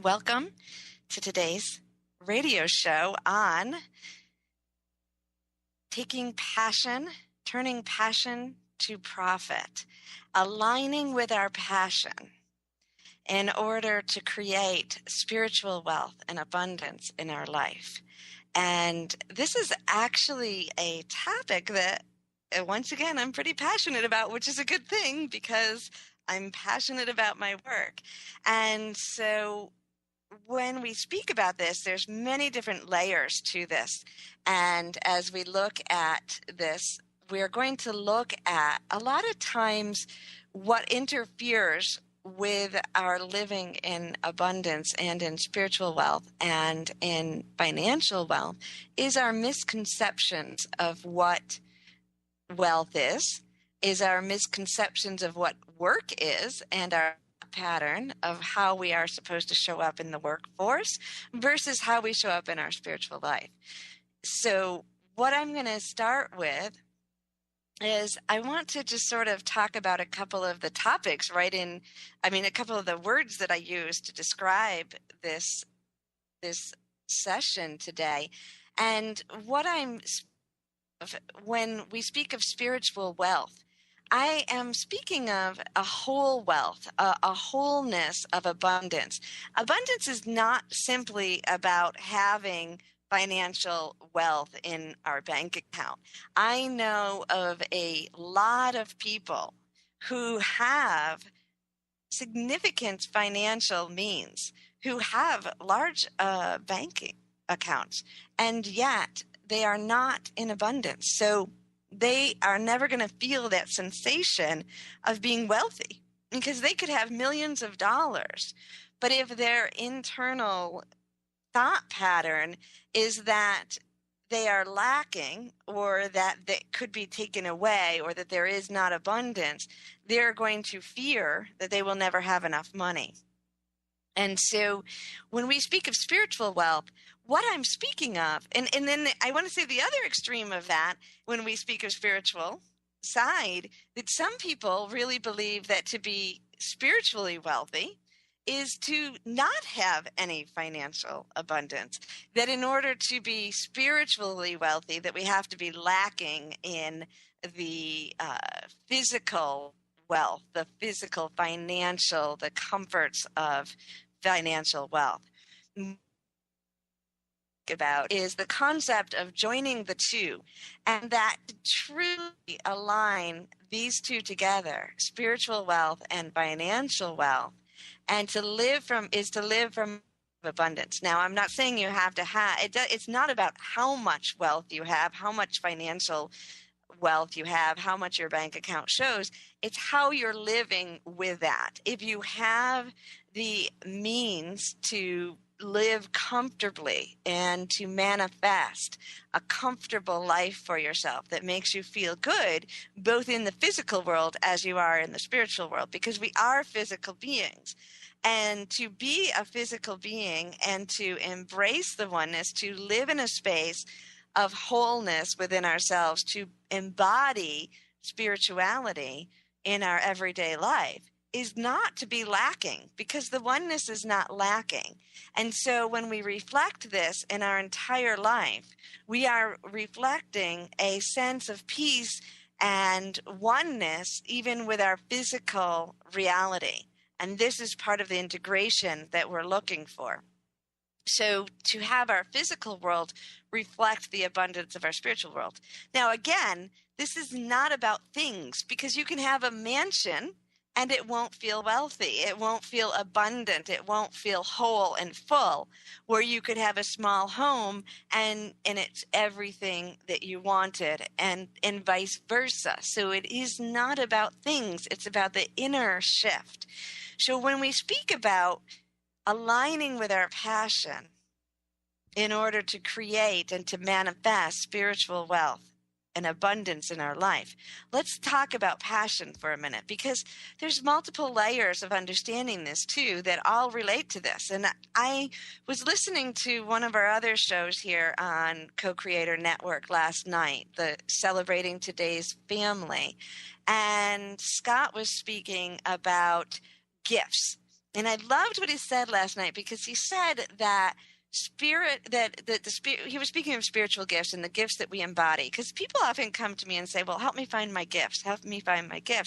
Welcome to today's radio show on taking passion, turning passion to profit, aligning with our passion in order to create spiritual wealth and abundance in our life. And this is actually a topic that, once again, I'm pretty passionate about, which is a good thing because I'm passionate about my work. And so when we speak about this, there's many different layers to this. And as we look at this, we're going to look at a lot of times what interferes with our living in abundance and in spiritual wealth and in financial wealth is our misconceptions of what wealth is our misconceptions of what work is, and our pattern of how we are supposed to show up in the workforce versus how we show up in our spiritual life. So what I'm going to start with is I want to just sort of talk about a couple of the topics a couple of the words that I use to describe this session today. And when we speak of spiritual wealth, I am speaking of a whole wealth, a wholeness of abundance. Abundance is not simply about having financial wealth in our bank account. I know of a lot of people who have significant financial means, who have large banking accounts, and yet they are not in abundance. So they are never going to feel that sensation of being wealthy because they could have millions of dollars. But if their internal thought pattern is that they are lacking, or that they could be taken away, or that there is not abundance, they're going to fear that they will never have enough money. And so when we speak of spiritual wealth, what I'm speaking of, and then I want to say the other extreme of that, when we speak of spiritual side, that some people really believe that to be spiritually wealthy is to not have any financial abundance, that in order to be spiritually wealthy, that we have to be lacking in the physical wealth, the physical financial, the comforts of financial wealth. About is the concept of joining the two, and that to truly align these two together, spiritual wealth and financial wealth, and to live from abundance. Now, I'm not saying you have to have it. It's not about how much wealth you have, how much financial wealth you have, how much your bank account shows. It's how you're living with that. If you have the means to live comfortably and to manifest a comfortable life for yourself that makes you feel good, both in the physical world as you are in the spiritual world, because we are physical beings. And to be a physical being and to embrace the oneness, to live in a space of wholeness within ourselves, to embody spirituality in our everyday life, is not to be lacking, because the oneness is not lacking. And so when we reflect this in our entire life, we are reflecting a sense of peace and oneness even with our physical reality. And this is part of the integration that we're looking for. So to have our physical world reflect the abundance of our spiritual world. Now, again, this is not about things, because you can have a mansion and it won't feel wealthy. It won't feel abundant. It won't feel whole and full, where you could have a small home and it's everything that you wanted, and vice versa. So it is not about things. It's about the inner shift. So when we speak about aligning with our passion in order to create and to manifest spiritual wealth and abundance in our life, let's talk about passion for a minute, because there's multiple layers of understanding this too that all relate to this. And I was listening to one of our other shows here on Co-Creator Network last night, the Celebrating Today's Family, and Scott was speaking about gifts And I loved what he said last night, because he said that he was speaking of spiritual gifts and the gifts that we embody, because people often come to me and say, well, help me find my gifts,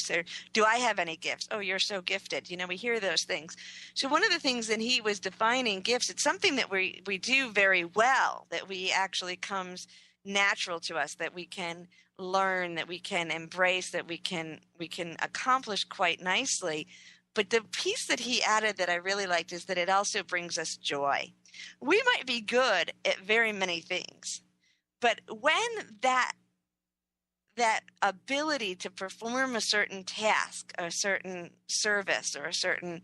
or do I have any gifts? Oh, you're so gifted. We hear those things. So one of the things that he was defining gifts, it's something that we do very well, that we actually comes natural to us, that we can learn, that we can embrace, that we can accomplish quite nicely. But the piece that he added that I really liked is that it also brings us joy. We might be good at very many things, but when that ability to perform a certain task, a certain service, or a certain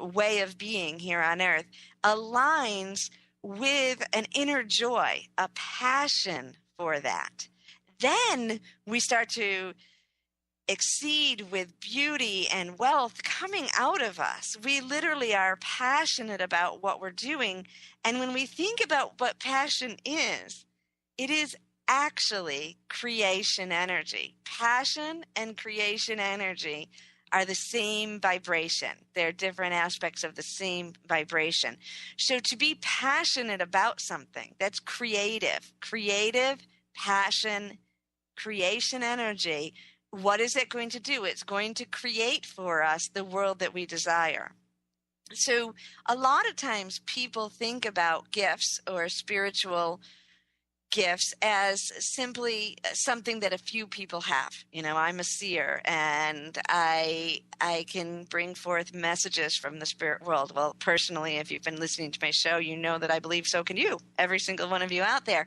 way of being here on earth aligns with an inner joy, a passion for that, then we start to exceed with beauty and wealth coming out of us. We literally are passionate about what we're doing. And when we think about what passion is, it is actually creation energy. Passion and creation energy are the same vibration. They're different aspects of the same vibration. So to be passionate about something, that's creative, passion, creation energy. What is it going to do? It's going to create for us the world that we desire. So a lot of times people think about gifts or spiritual gifts as simply something that a few people have. I'm a seer and I can bring forth messages from the spirit world. Well, personally, if you've been listening to my show, you know that I believe so can you, every single one of you out there.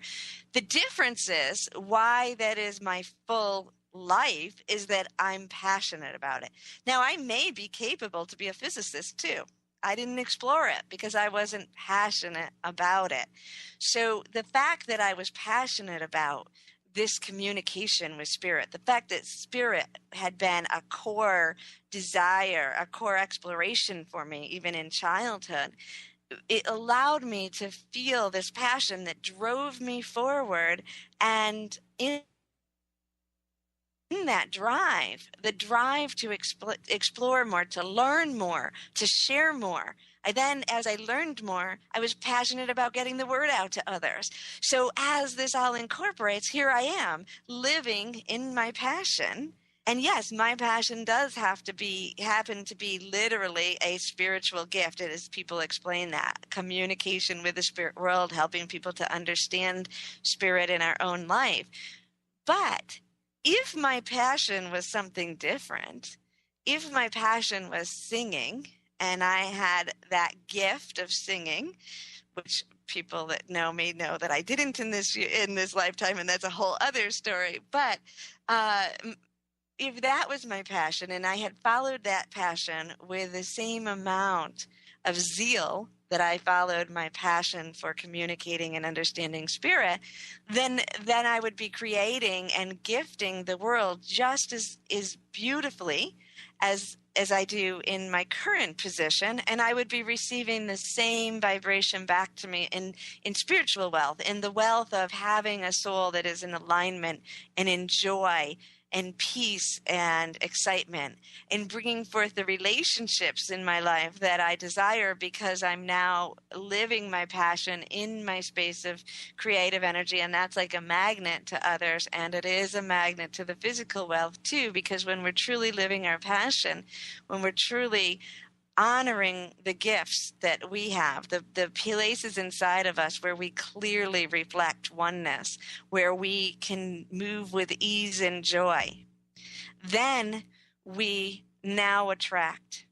The difference is why that is my full life is that I'm passionate about it. Now, I may be capable to be a physicist too. I didn't explore it because I wasn't passionate about it. So the fact that I was passionate about this communication with spirit, the fact that spirit had been a core desire, a core exploration for me, even in childhood, it allowed me to feel this passion that drove me forward. And in that drive, the drive to explore more, to learn more, to share more. As I learned more, I was passionate about getting the word out to others. So as this all incorporates, here I am living in my passion. And yes, my passion does happen to be literally a spiritual gift. It is, people explain that, communication with the spirit world, helping people to understand spirit in our own life. But if my passion was something different, if my passion was singing, and I had that gift of singing, which people that know me know that I didn't in this lifetime, and that's a whole other story. But if that was my passion, and I had followed that passion with the same amount of zeal that I followed my passion for communicating and understanding spirit, then I would be creating and gifting the world just as beautifully as I do in my current position, and I would be receiving the same vibration back to me in spiritual wealth, in the wealth of having a soul that is in alignment and in joy and peace and excitement, in bringing forth the relationships in my life that I desire, because I'm now living my passion in my space of creative energy. And that's like a magnet to others, and it is a magnet to the physical wealth too, because when we're truly living our passion, when we're truly honoring the gifts that we have, the places inside of us where we clearly reflect oneness, where we can move with ease and joy, then we now attract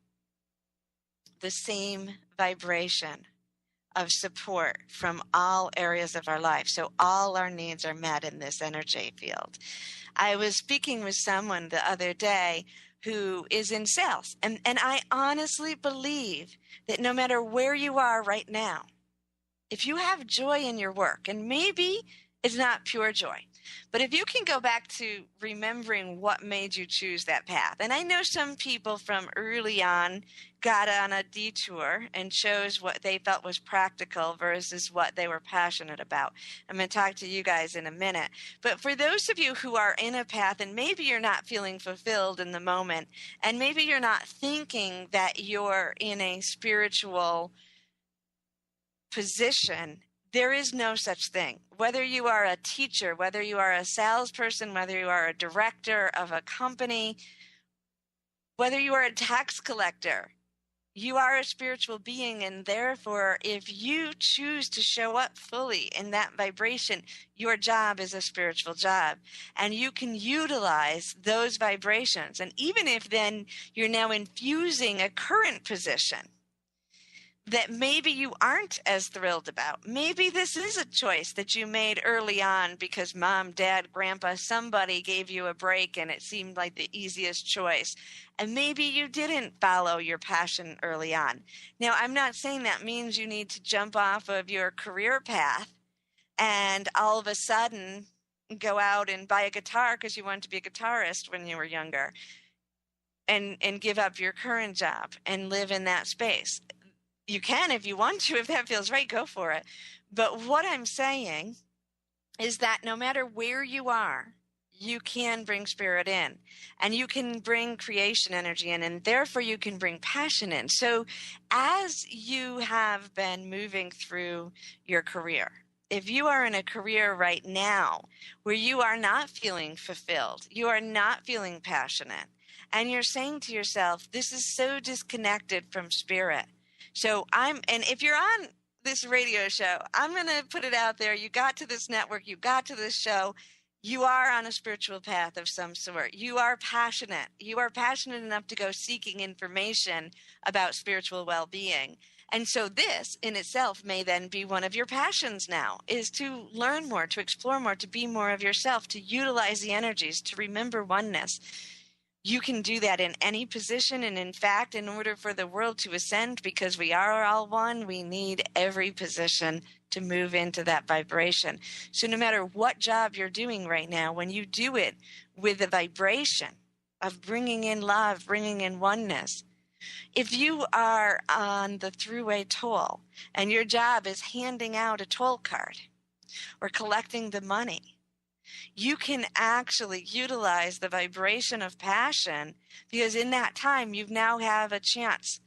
the same vibration of support from all areas of our life. So all our needs are met in this energy field. I was speaking with someone the other day who is in sales. And I honestly believe that no matter where you are right now, if you have joy in your work, and maybe it's not pure joy, but if you can go back to remembering what made you choose that path. And I know some people from early on got on a detour and chose what they felt was practical versus what they were passionate about. I'm going to talk to you guys in a minute. But for those of you who are in a path and maybe you're not feeling fulfilled in the moment, and maybe you're not thinking that you're in a spiritual position, there is no such thing. Whether you are a teacher, whether you are a salesperson, whether you are a director of a company, whether you are a tax collector, you are a spiritual being, and therefore, if you choose to show up fully in that vibration, your job is a spiritual job, and you can utilize those vibrations. And even if then you're now infusing a current position that maybe you aren't as thrilled about. Maybe this is a choice that you made early on because mom, dad, grandpa, somebody gave you a break and it seemed like the easiest choice. And maybe you didn't follow your passion early on. Now, I'm not saying that means you need to jump off of your career path and all of a sudden go out and buy a guitar because you wanted to be a guitarist when you were younger and give up your current job and live in that space. You can if you want to, if that feels right, go for it. But what I'm saying is that no matter where you are, you can bring spirit in, and you can bring creation energy in, and therefore you can bring passion in. So as you have been moving through your career, if you are in a career right now where you are not feeling fulfilled, you are not feeling passionate, and you're saying to yourself, this is so disconnected from spirit. So and if you're on this radio show, I'm going to put it out there. You got to this network, you got to this show, you are on a spiritual path of some sort. You are passionate. You are passionate enough to go seeking information about spiritual well-being. And so this in itself may then be one of your passions now, is to learn more, to explore more, to be more of yourself, to utilize the energies, to remember oneness. You can do that in any position. And in fact, in order for the world to ascend, because we are all one, we need every position to move into that vibration. So no matter what job you're doing right now, when you do it with the vibration of bringing in love, bringing in oneness, if you are on the thruway toll and your job is handing out a toll card or collecting the money, you can actually utilize the vibration of passion, because in that time you now have a chance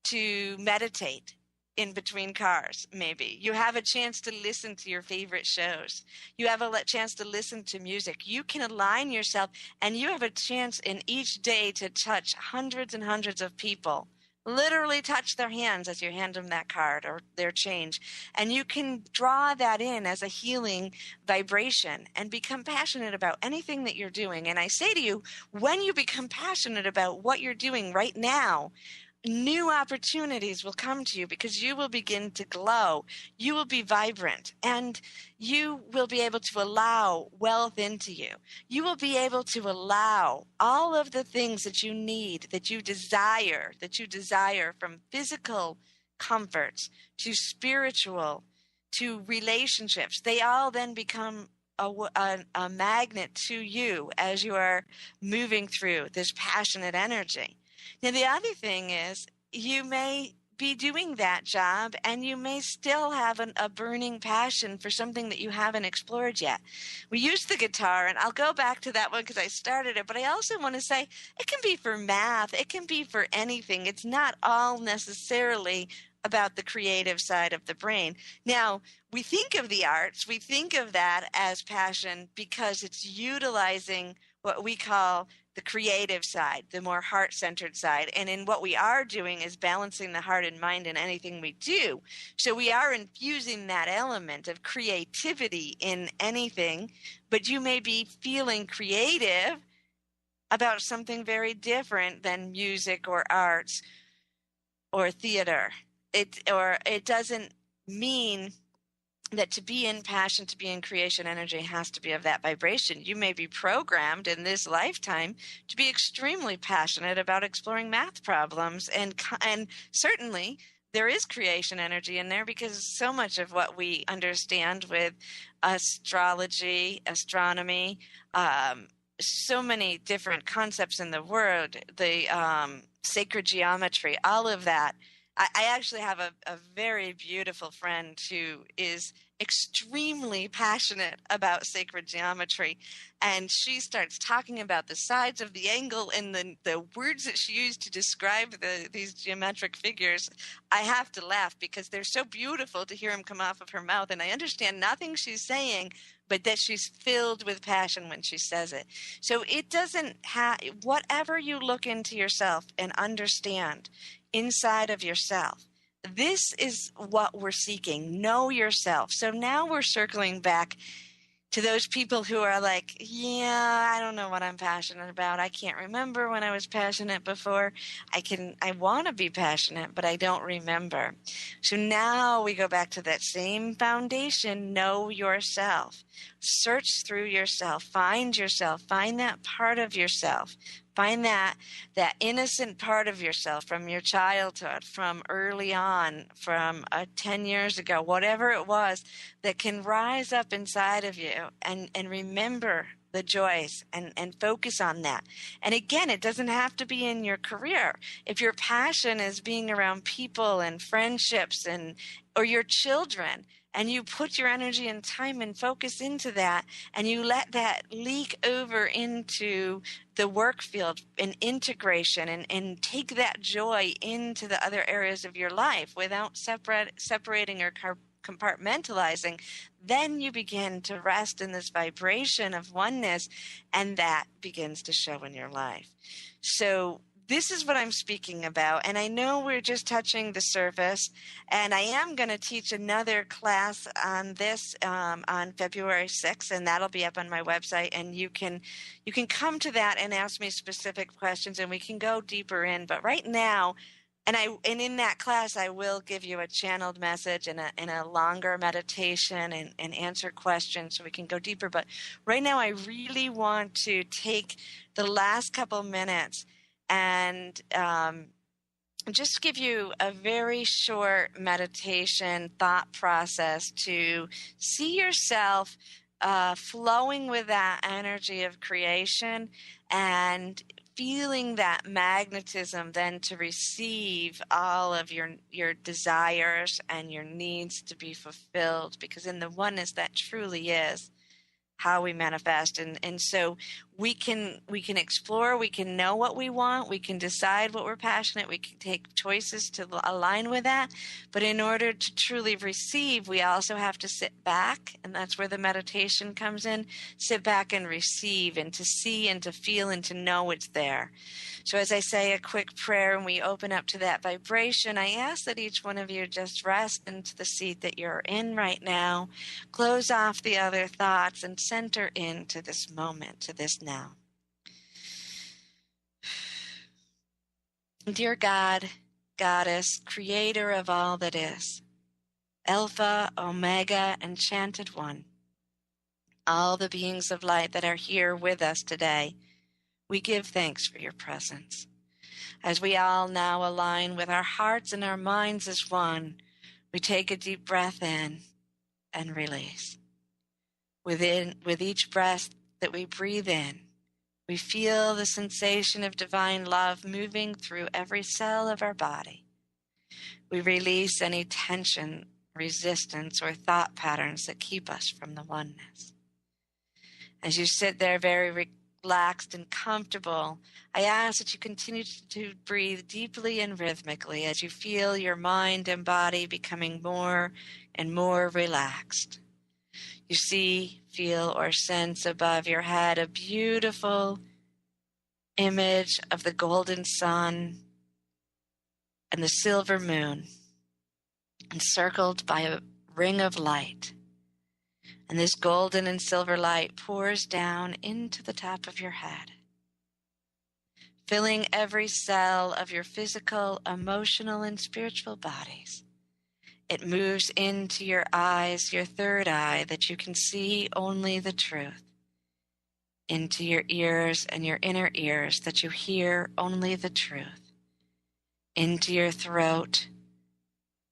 to meditate in between cars. Maybe you have a chance to listen to your favorite shows. You have a chance to listen to music. You can align yourself, and you have a chance in each day to touch hundreds and hundreds of people. Literally touch their hands as you hand them that card or their change. And you can draw that in as a healing vibration and become passionate about anything that you're doing. And I say to you, when you become passionate about what you're doing right now, new opportunities will come to you, because you will begin to glow. You will be vibrant, and you will be able to allow wealth into you. You will be able to allow all of the things that you need, that you desire from physical comforts to spiritual to relationships. They all then become a magnet to you as you are moving through this passionate energy. Now, the other thing is, you may be doing that job and you may still have a burning passion for something that you haven't explored yet. We use the guitar, and I'll go back to that one because I started it, but I also want to say it can be for math. It can be for anything. It's not all necessarily about the creative side of the brain. Now, we think of the arts, we think of that as passion because it's utilizing what we call the creative side, the more heart-centered side. And in what we are doing is balancing the heart and mind in anything we do. So we are infusing that element of creativity in anything, but you may be feeling creative about something very different than music or arts or theater. It doesn't mean that to be in passion, to be in creation energy, has to be of that vibration. You may be programmed in this lifetime to be extremely passionate about exploring math problems, and certainly there is creation energy in there, because so much of what we understand with astrology, astronomy, so many different concepts in the world, the sacred geometry, all of that. I actually have a very beautiful friend who is extremely passionate about sacred geometry, and she starts talking about the sides of the angle and the words that she used to describe these geometric figures. I have to laugh because they're so beautiful to hear them come off of her mouth, and I understand nothing she's saying, but that she's filled with passion when she says it. So it doesn't have, whatever you look into yourself and understand inside of yourself, this is what we're seeking. Know yourself. So now we're circling back to those people who are like, yeah, I don't know what I'm passionate about. I can't remember when I was passionate before. I want to be passionate, but I don't remember. So now we go back to that same foundation. Know yourself. Search through yourself. Find that part of yourself. Find that innocent part of yourself from your childhood, from early on, from 10 years ago, whatever it was, that can rise up inside of you, and remember the joys and focus on that. And again, it doesn't have to be in your career. If your passion is being around people and friendships or your children, and you put your energy and time and focus into that, and you let that leak over into the work field and integration, and take that joy into the other areas of your life without separating or compartmentalizing, then you begin to rest in this vibration of oneness, and that begins to show in your life. So this is what I'm speaking about, and I know we're just touching the surface, and I am going to teach another class on this on February 6th, and that'll be up on my website, and you can come to that and ask me specific questions, and we can go deeper in. But right now, and in that class, I will give you a channeled message and a longer meditation and answer questions so we can go deeper. But right now, I really want to take the last couple minutes and just give you a very short meditation thought process to see yourself flowing with that energy of creation and feeling that magnetism then to receive all of your desires and your needs to be fulfilled, because in the oneness that truly is how we manifest. And so we can explore, we can know what we want, we can decide what we're passionate, we can take choices to align with that. But in order to truly receive, we also have to sit back, and that's where the meditation comes in. Sit back and receive, and to see and to feel and to know it's there. So as I say a quick prayer and we open up to that vibration, I ask that each one of you just rest into the seat that you're in right now, close off the other thoughts, and center into this moment, to this now. Dear God, Goddess, Creator of all that is, Alpha, Omega, Enchanted One, all the beings of light that are here with us today, we give thanks for your presence. As we all now align with our hearts and our minds as one, we take a deep breath in and release. With each breath that we breathe in, we feel the sensation of divine love moving through every cell of our body. We release any tension, resistance, or thought patterns that keep us from the oneness. As you sit there very relaxed and comfortable, I ask that you continue to breathe deeply and rhythmically as you feel your mind and body becoming more and more relaxed. You see, feel, or sense above your head a beautiful image of the golden sun and the silver moon, encircled by a ring of light. And this golden and silver light pours down into the top of your head, filling every cell of your physical, emotional, and spiritual bodies. It moves into your eyes, your third eye, that you can see only the truth. Into your ears and your inner ears, that you hear only the truth. Into your throat,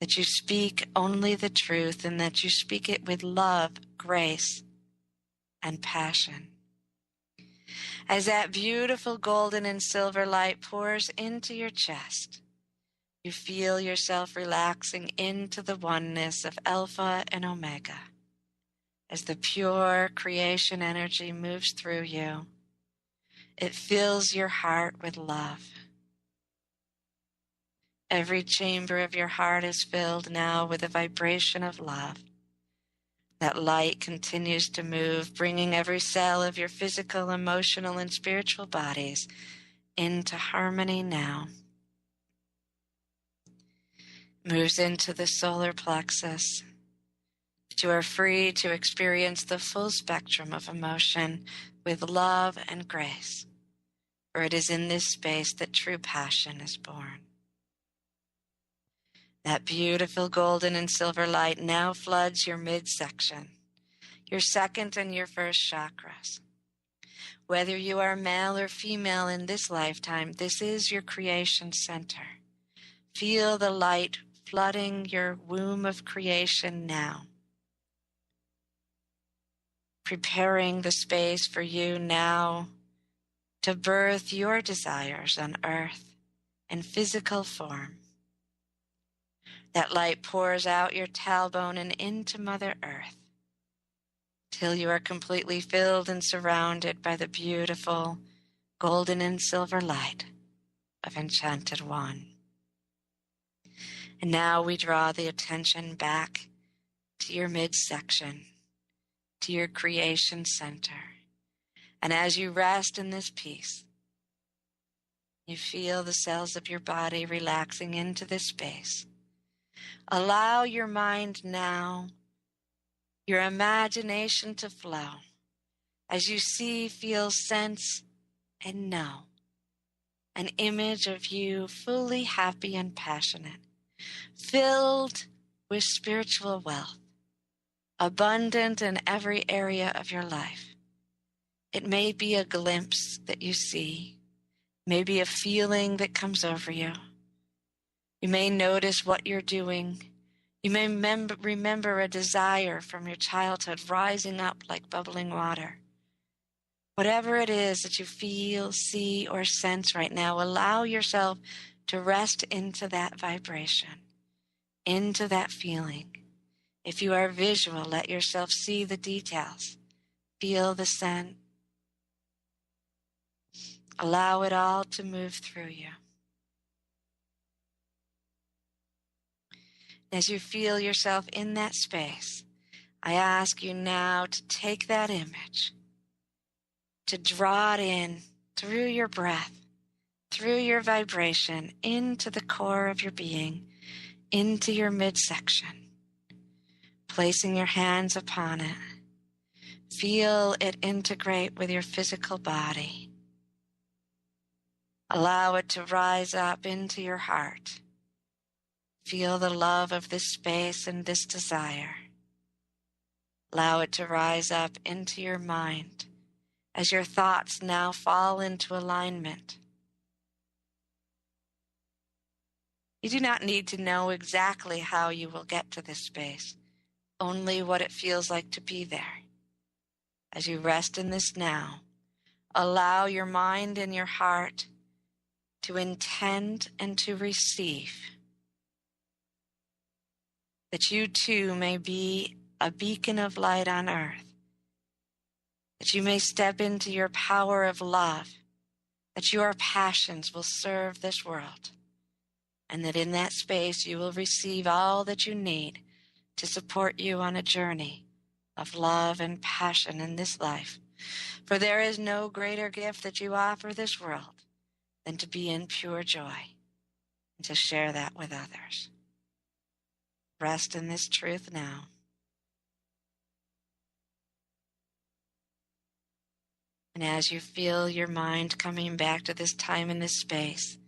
that you speak only the truth, and that you speak it with love, grace, and passion. As that beautiful golden and silver light pours into your chest, you feel yourself relaxing into the oneness of Alpha and Omega. As the pure creation energy moves through you, it fills your heart with love. Every chamber of your heart is filled now with a vibration of love. That light continues to move, bringing every cell of your physical, emotional, and spiritual bodies into harmony now. Moves into the solar plexus. You are free to experience the full spectrum of emotion with love and grace, for it is in this space that true passion is born. That beautiful golden and silver light now floods your midsection, your second and your first chakras. Whether you are male or female in this lifetime, this is your creation center. Feel the light flooding your womb of creation now, preparing the space for you now to birth your desires on earth in physical form. That light pours out your tailbone and into Mother Earth till you are completely filled and surrounded by the beautiful golden and silver light of Enchanted One. And now we draw the attention back to your midsection, to your creation center. And as you rest in this peace, you feel the cells of your body relaxing into this space. Allow your mind now, your imagination to flow as you see, feel, sense, and know an image of you fully happy and passionate, filled with spiritual wealth, abundant in every area of your life. It may be a glimpse that you see, maybe a feeling that comes over you. You may notice what you're doing. You may remember a desire from your childhood rising up like bubbling water. Whatever it is that you feel, see, or sense right now, allow yourself to rest into that vibration, into that feeling. If you are visual, let yourself see the details, feel the scent. Allow it all to move through you. As you feel yourself in that space, I ask you now to take that image, to draw it in through your breath, through your vibration, into the core of your being, into your midsection, placing your hands upon it. Feel it integrate with your physical body. Allow it to rise up into your heart. Feel the love of this space and this desire. Allow it to rise up into your mind as your thoughts now fall into alignment. You do not need to know exactly how you will get to this space, only what it feels like to be there. As you rest in this now, allow your mind and your heart to intend and to receive that you too may be a beacon of light on earth, that you may step into your power of love, that your passions will serve this world, and that in that space you will receive all that you need to support you on a journey of love and passion in this life. For there is no greater gift that you offer this world than to be in pure joy and to share that with others. Rest in this truth now. And as you feel your mind coming back to this time and this space,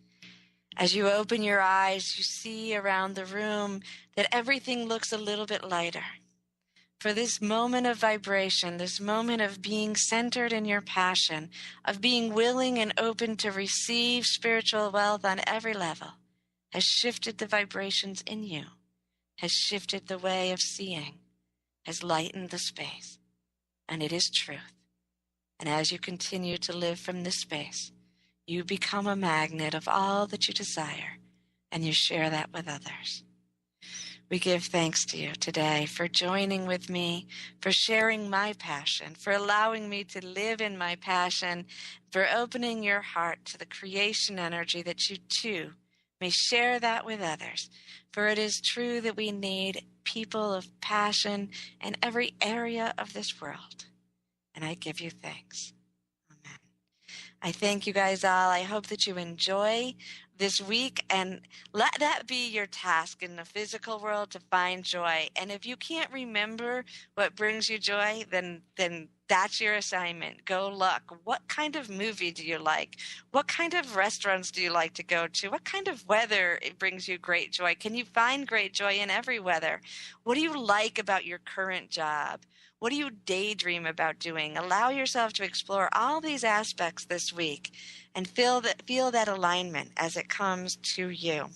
as you open your eyes, you see around the room that everything looks a little bit lighter. For this moment of vibration, this moment of being centered in your passion, of being willing and open to receive spiritual wealth on every level, has shifted the vibrations in you, has shifted the way of seeing, has lightened the space. And it is truth. And as you continue to live from this space, you become a magnet of all that you desire, and you share that with others. We give thanks to you today for joining with me, for sharing my passion, for allowing me to live in my passion, for opening your heart to the creation energy that you too may share that with others. For it is true that we need people of passion in every area of this world. And I give you thanks. Amen. I thank you guys all. I hope that you enjoy this week, and let that be your task in the physical world, to find joy. And if you can't remember what brings you joy, then that's your assignment. Go look. What kind of movie do you like? What kind of restaurants do you like to go to? What kind of weather brings you great joy? Can you find great joy in every weather? What do you like about your current job? What do you daydream about doing? Allow yourself to explore all these aspects this week and feel that alignment as it comes to you.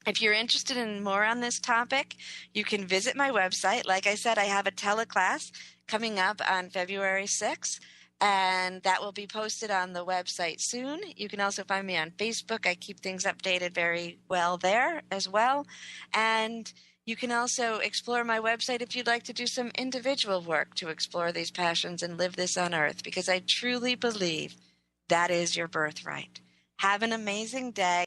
If you're interested in more on this topic, you can visit my website. Like I said, I have a teleclass coming up on February 6th, and that will be posted on the website soon. You can also find me on Facebook. I keep things updated very well there as well. And you can also explore my website if you'd like to do some individual work to explore these passions and live this on earth, because I truly believe that is your birthright. Have an amazing day.